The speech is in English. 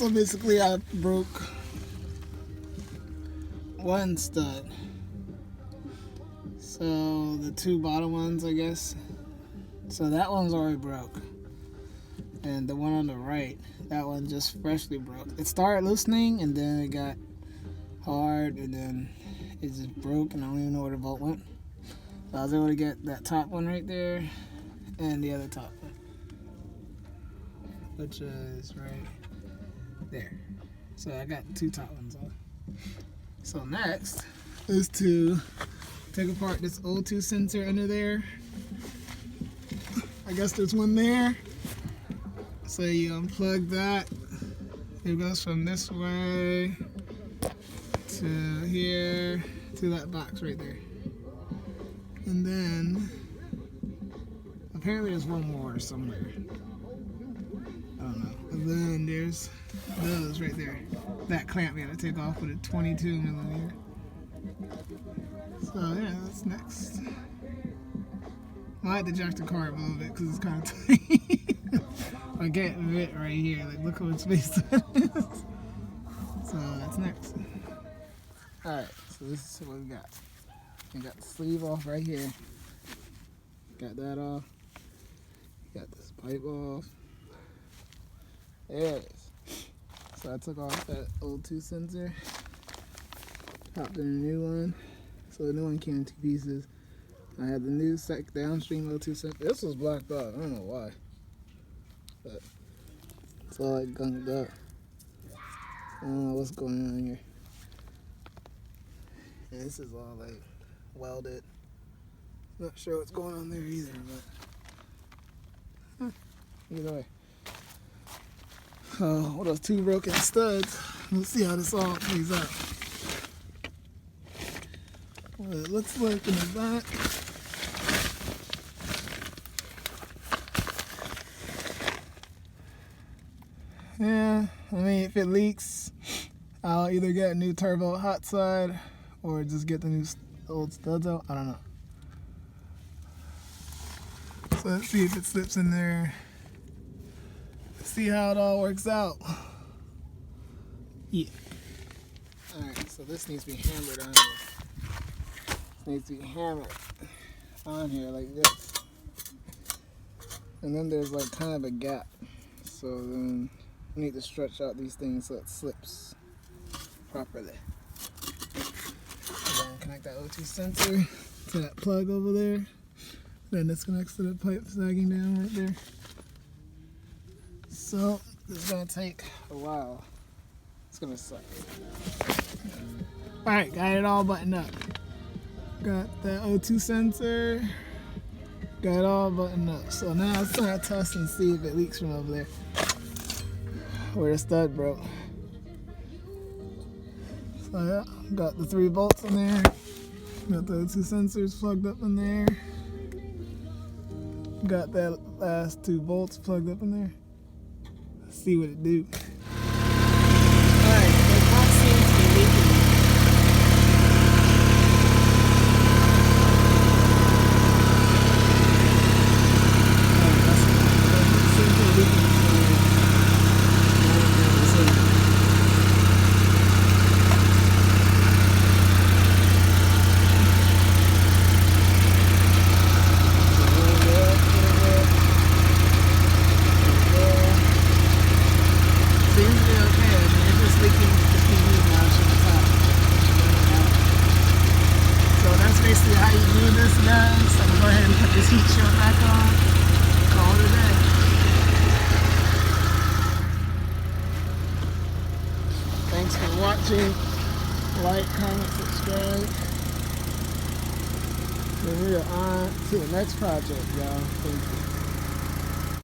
So basically I broke one stud. So the two bottom ones, I guess. So that one's already broke. And the one on the right, that one just freshly broke. It started loosening and then it got hard and then it just broke and I don't even know where the bolt went. So I was able to get that top one right there and the other top one, which is right there. So I got two top ones on. So next is to take apart this O2 sensor under there. I guess there's one there. So you unplug that. It goes from this way to here to that box right there. And then apparently there's one more somewhere. I don't know. And then there's those right there. That clamp you gotta take off with a 22mm. So yeah, that's next. I had to jack the car a little bit because it's kind of tight. I get it right here. Like, look how much space that is. So that's next. Alright, so this is what we got. We got the sleeve off right here. Got that off. Got this pipe off. There it is. So I took off that O2 sensor. Popped in a new one. So the new one came in two pieces. I had the new downstream O2 sensor. This was blacked out. I don't know why. But it's all like gunked up. I don't know what's going on here. And this is all like welded. Not sure what's going on there either, but either way. What those two broken studs. Let's see how this all plays out. What it looks like in the back. Yeah, I mean, if it leaks, I'll either get a new turbo hot side or just get the new old studs out. I don't know. So let's see if it slips in there. Let's see how it all works out. Yeah. Alright, so this needs to be hammered on here. This needs to be hammered on here like this. And then there's like kind of a gap. So then I need to stretch out these things so it slips properly. And then connect that O2 sensor to that plug over there. Then this connects to the pipe sagging down right there. So this is gonna take a while. It's gonna suck. Alright, got it all buttoned up. Got that O2 sensor. Got it all buttoned up. So now it's time to test and see if it leaks from over there where the stud broke. So yeah, got the 3 bolts in there. Got the O2 sensors plugged up in there. Got that last 2 bolts plugged up in there. Let's see what it do. Alright, it not seems to be leaking. Basically how you do this, guys. So I'm gonna go ahead and put this heat shield back on. Call it a day. Thanks for watching. Like, comment, subscribe. And we are on to the next project, y'all. Thank you.